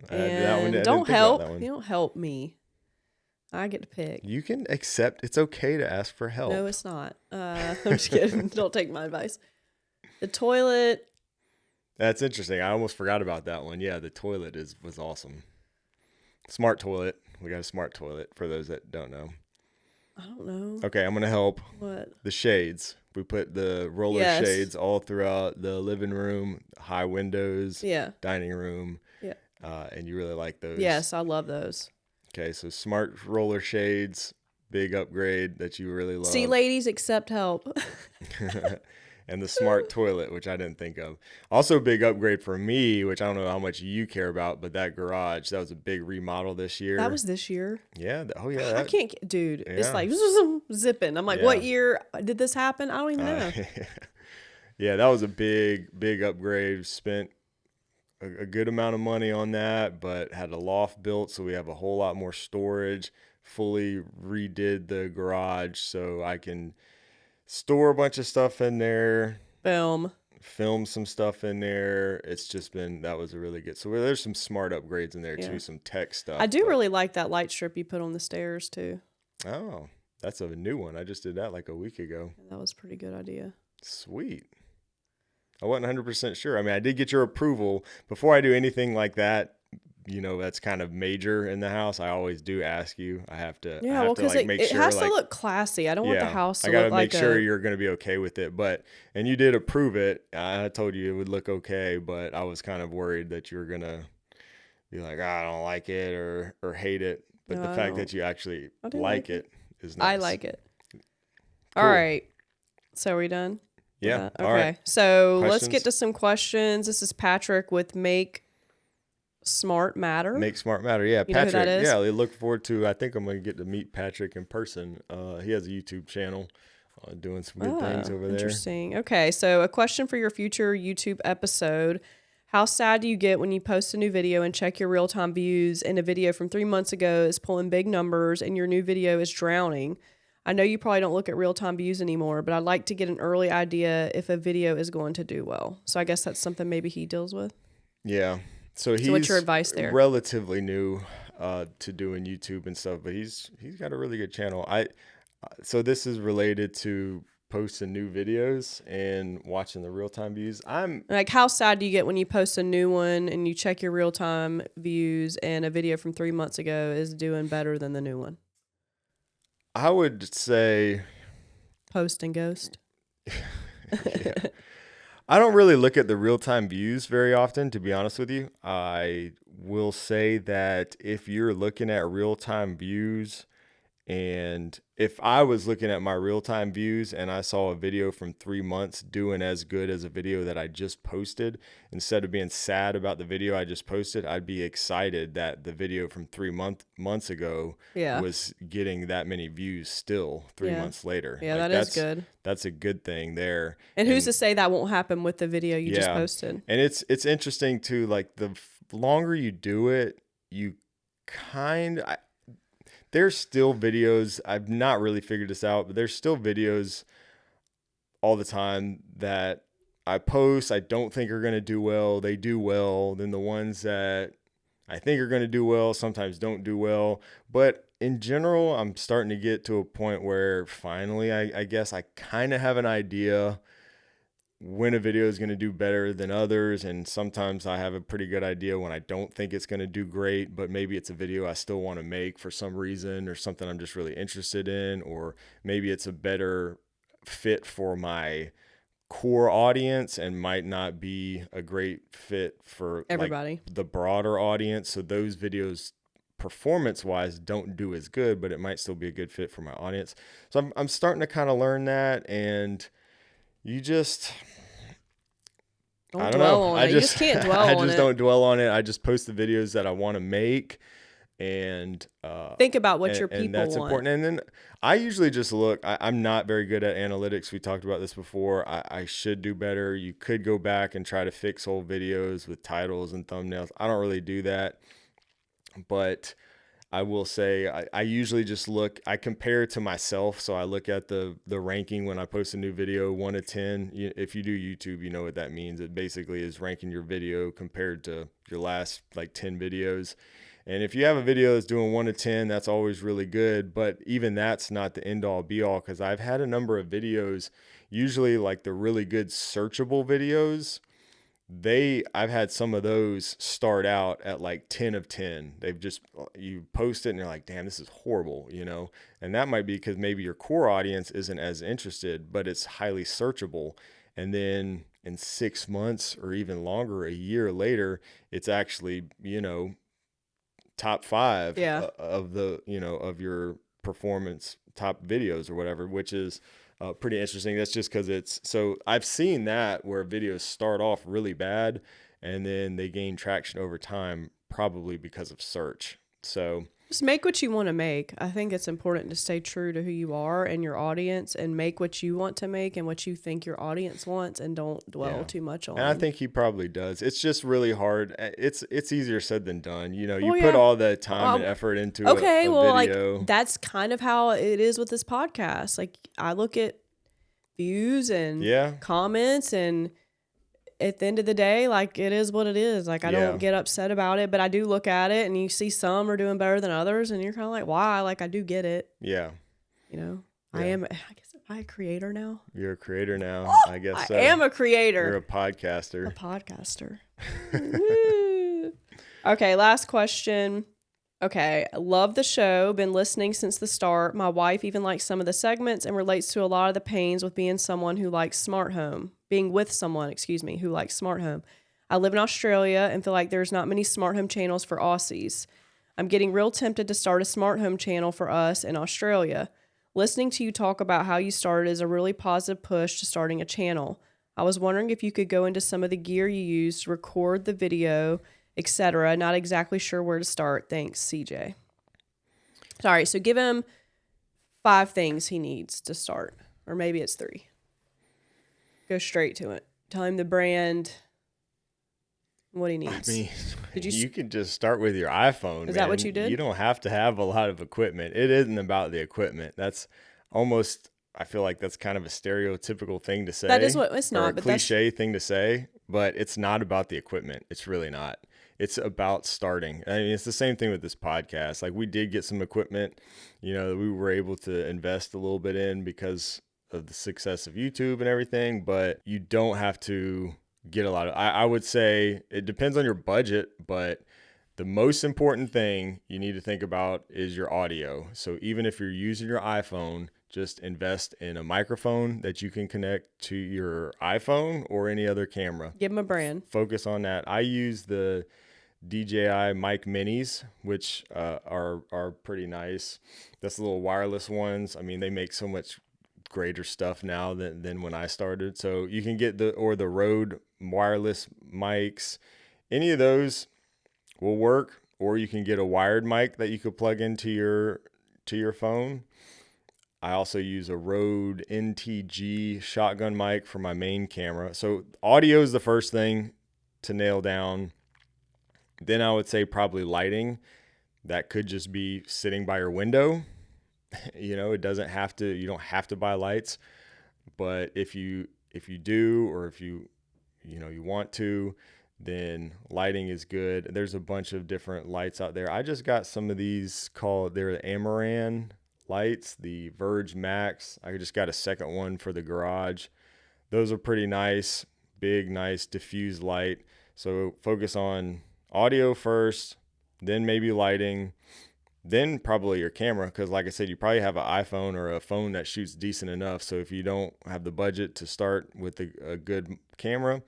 And don't help. You don't help me. I get to pick. You can accept. It's okay to ask for help. No, it's not. I'm just kidding. Don't take my advice. The toilet. That's interesting. I almost forgot about that one. Yeah, the toilet was awesome. Smart toilet. We got a smart toilet for those that don't know. I don't know. Okay, I'm going to help. What? The shades. We put the roller shades all throughout the living room, high windows, dining room. Yeah. And you really like those. Yes, I love those. Okay, so smart roller shades, big upgrade that you really love. See, ladies, accept help. And the smart toilet, which I didn't think of. Also a big upgrade for me, which I don't know how much you care about, but that garage, that was a big remodel this year. That was this year? Yeah. Oh, yeah. I can't, dude. Yeah. It's like zipping. I'm like, what year did this happen? I don't even know. Yeah, that was a big upgrade. Spent a good amount of money on that, but had a loft built, so we have a whole lot more storage. Fully redid the garage so I can store a bunch of stuff in there. Film some stuff in there. It's just that was a really good. So there's some smart upgrades in there too, some tech stuff. I do really like that light strip you put on the stairs too. Oh, that's a new one. I just did that like a week ago. That was a pretty good idea. Sweet. I wasn't 100% sure. I did get your approval before I do anything like that. That's kind of major in the house. I always do ask you. I have to. Yeah, because it has to look classy. I don't want the house to look like I gotta make sure you're going to be okay with it. And you did approve it. I told you it would look okay, but I was kind of worried that you were going to be like, I don't like it or hate it. But the fact that you actually like it is nice. I like it. Cool. All right. So are we done? Yeah. Okay. All right. So let's Questions? get to some questions. This is Patrick with Make Smart Matter. Make Smart Matter. Yeah, You know who Patrick. that is? Yeah, we look forward to. I think I'm going to get to meet Patrick in person. He has a YouTube channel doing some good things over there. Interesting. Okay, so a question for your future YouTube episode. How sad do you get when you post a new video and check your real-time views and a video from 3 months ago is pulling big numbers and your new video is drowning? I know you probably don't look at real-time views anymore, but I'd like to get an early idea if a video is going to do well. So I guess that's something maybe he deals with. Yeah. So he's what's your advice there? Relatively new to doing YouTube and stuff, but he's got a really good channel. So this is related to posting new videos and watching the real-time views. Like, how sad do you get when you post a new one and you check your real-time views and a video from 3 months ago is doing better than the new one? I would say Post and ghost. yeah. I don't really look at the real-time views very often, to be honest with you. I will say that if you're looking at real-time views, and if I was looking at my real-time views and I saw a video from 3 months doing as good as a video that I just posted, instead of being sad about the video I just posted, I'd be excited that the video from 3 months ago was getting that many views still 3 months later. Yeah, like, that's good. That's a good thing there. And who's to say that won't happen with the video you just posted? And it's interesting too, like the longer you do it, you there's still videos, I've not really figured this out, but there's still videos all the time that I post, I don't think are going to do well. They do well. Then the ones that I think are going to do well sometimes don't do well. But in general, I'm starting to get to a point where finally, I guess I kind of have an idea when a video is going to do better than others, and sometimes I have a pretty good idea when I don't think it's going to do great, but maybe it's a video I still want to make for some reason, or something I'm just really interested in, or maybe it's a better fit for my core audience and might not be a great fit for everybody, like the broader audience. So those videos performance wise don't do as good, but it might still be a good fit for my audience. So I'm starting to kind of learn that, and you just I don't know. You just can't dwell on it. I just don't dwell on it. I just post the videos that I want to make, and think about what your people and that's want. important. And then I usually just look. I'm not very good at analytics. We talked about this before. I should do better. You could go back and try to fix old videos with titles and thumbnails. I don't really do that, but I will say I usually just look, I compare it to myself. So I look at the ranking when I post a new video, 1 to 10. If you do YouTube, you know what that means. It basically is ranking your video compared to your last like 10 videos. And if you have a video that's doing 1 to 10, that's always really good. But even that's not the end all be all, because I've had a number of videos, usually like the really good searchable videos, I've had some of those start out at like 10 of 10. You post it and you're like, damn, this is horrible, and that might be because maybe your core audience isn't as interested, but it's highly searchable. And then in 6 months or even longer, a year later, it's actually, top 5 of the, of your performance top videos or whatever, which is pretty interesting. That's just because so I've seen that where videos start off really bad and then they gain traction over time, probably because of search. So just make what you want to make. I think it's important to stay true to who you are and your audience, and make what you want to make and what you think your audience wants, and don't dwell too much on. And I think he probably does. It's just really hard. It's easier said than done. You put all the time and effort into a video. Like that's kind of how it is with this podcast. Like I look at views and comments, and at the end of the day, like it is what it is. Like I don't get upset about it, but I do look at it and you see some are doing better than others, and you're kind of like, why? Like I do get it. Yeah. I guess am I a creator now? You're a creator now. I guess I am a creator. You're a podcaster. A podcaster. Okay, last question. Okay, love the show. Been listening since the start. My wife even likes some of the segments and relates to a lot of the pains with being with someone, who likes smart home. I live in Australia and feel like there's not many smart home channels for Aussies. I'm getting real tempted to start a smart home channel for us in Australia. Listening to you talk about how you started is a really positive push to starting a channel. I was wondering if you could go into some of the gear you use to record the video, etc. Not exactly sure where to start. Thanks, CJ. Sorry, so give him 5 things he needs to start. Or maybe it's 3. Go straight to it. Tell him the brand, what he needs. I mean, Did you can just start with your iPhone. Is that what you did? You don't have to have a lot of equipment. It isn't about the equipment. That's almost, I feel like that's kind of a stereotypical thing to say. That is what it's not. Or a but cliche thing to say, but it's not about the equipment. It's really not. It's about starting. I mean, it's the same thing with this podcast. Like, we did get some equipment, that we were able to invest a little bit in because of the success of YouTube and everything, but you don't have to get a lot of, I would say it depends on your budget, but the most important thing you need to think about is your audio. So even if you're using your iPhone, just invest in a microphone that you can connect to your iPhone or any other camera. Give them a brand. Focus on that. I use the DJI mic minis, which are pretty nice. That's the little wireless ones. I mean, they make so much greater stuff now than when I started. So you can get the Rode wireless mics. Any of those will work, or you can get a wired mic that you could plug into your phone. I also use a Rode NTG shotgun mic for my main camera. So audio is the first thing to nail down. Then I would say probably lighting. That could just be sitting by your window. It doesn't have to, you don't have to buy lights, but if you do, or if you want to, then lighting is good. There's a bunch of different lights out there. I just got some of these they're the Amaran lights, the Verge Max. I just got a second one for the garage. Those are pretty nice, big, nice diffused light. So focus on audio first, then maybe lighting, then probably your camera, because like I said, you probably have an iPhone or a phone that shoots decent enough. So if you don't have the budget to start with a good camera,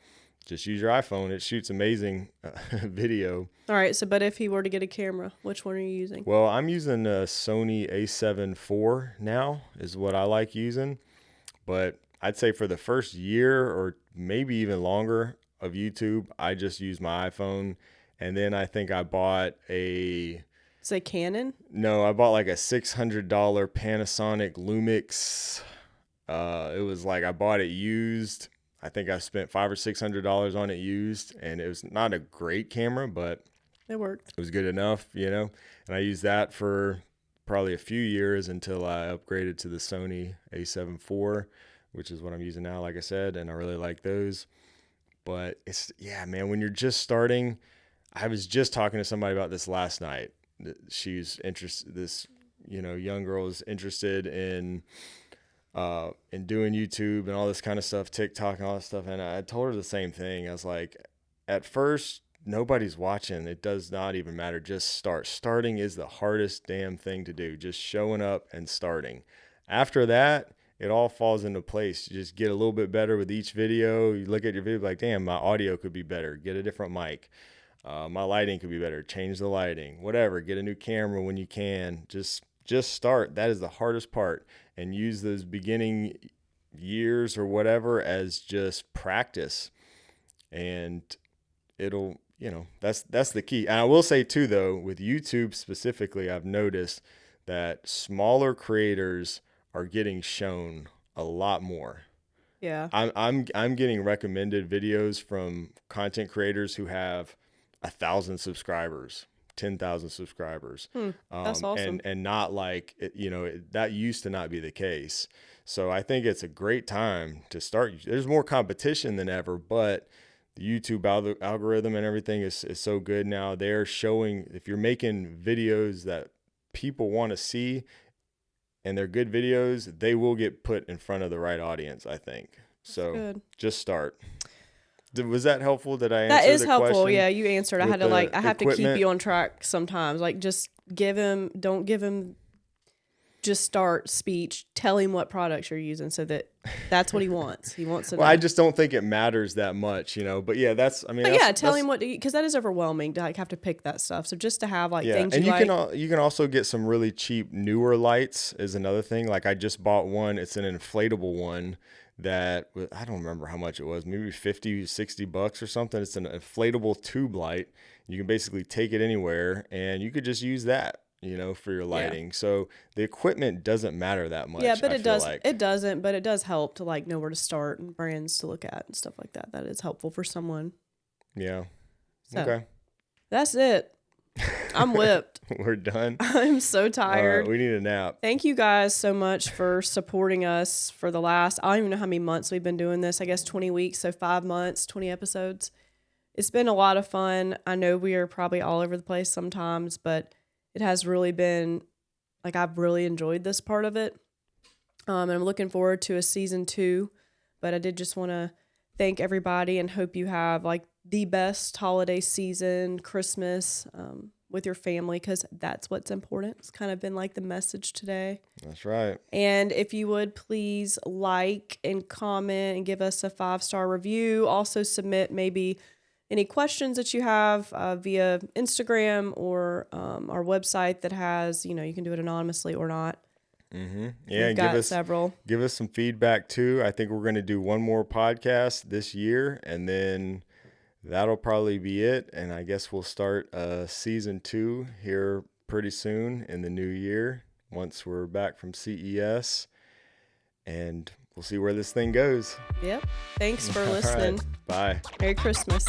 just use your iPhone. It shoots amazing video. All right, but if he were to get a camera, which one are you using? Well, I'm using a Sony a7 IV now is what I like using. But I'd say for the first year or maybe even longer of YouTube, I just use my iPhone. And then I think I bought Is it Canon? No, I bought like a $600 Panasonic Lumix. It was like I bought it used. I think I spent $500 or $600 on it used, and it was not a great camera, but it worked. It was good enough, And I used that for probably a few years until I upgraded to the Sony a7 IV, which is what I'm using now, like I said, and I really like those. But man, when you're just starting, I was just talking to somebody about this last night. She's interested. This young girl is interested in doing YouTube and all this kind of stuff, TikTok and all that stuff. And I told her the same thing. I was like, at first, nobody's watching. It does not even matter. Just start. Starting is the hardest damn thing to do. Just showing up and starting. After that, it all falls into place. You just get a little bit better with each video. You look at your video like, damn, my audio could be better. Get a different mic. My lighting could be better. Change the lighting. Whatever. Get a new camera when you can. Just start. That is the hardest part. And use those beginning years or whatever as just practice. And it'll, that's the key. And I will say too, though, with YouTube specifically, I've noticed that smaller creators are getting shown a lot more. Yeah. I'm getting recommended videos from content creators who have 1,000 subscribers, 10,000 subscribers. That's awesome. And not like, that used to not be the case. So I think it's a great time to start. There's more competition than ever, but the YouTube algorithm and everything is so good now. They're showing, if you're making videos that people want to see and they're good videos, they will get put in front of the right audience, I think. So good. Just start. Was that helpful? Did I answer that is the helpful. question? Yeah, you answered. I had to I have to keep equipment? you on track sometimes. Like, just don't give him just start speech, tell him what products you're using so that's what he wants. He wants to know. Well, I just don't think it matters that much, but yeah, Tell him what, because that is overwhelming to like have to pick that stuff. So just to have like things and you like. you can also get some really cheap newer lights is another thing. Like I just bought one. It's an inflatable one that I don't remember how much it was, maybe $50-$60 or something. It's an inflatable tube light. You can basically take it anywhere and you could just use that, for your lighting. Yeah. So the equipment doesn't matter that much. Yeah, but it doesn't, but it does help to like know where to start and brands to look at and stuff like that. That is helpful for someone. Yeah. So, okay. That's it. I'm whipped. We're done. I'm so tired. We need a nap. Thank you guys so much for supporting us for the last, I don't even know how many months we've been doing this. I guess 20 weeks. So 5 months, 20 episodes. It's been a lot of fun. I know we are probably all over the place sometimes, but it has really been, like, I've really enjoyed this part of it. And I'm looking forward to a season 2, but I did just want to thank everybody and hope you have like the best holiday season, Christmas, with your family, because that's what's important. It's kind of been like the message today. That's right. And if you would please like and comment and give us a 5-star review. Also submit maybe any questions that you have via Instagram or our website that has, you can do it anonymously or not. Mm-hmm. Yeah, give us some feedback too. I think we're going to do one more podcast this year, and then that'll probably be it. And I guess we'll start season 2 here pretty soon in the new year once we're back from CES, and we'll see where this thing goes. Yep. Thanks for listening. Right. Bye. Merry Christmas.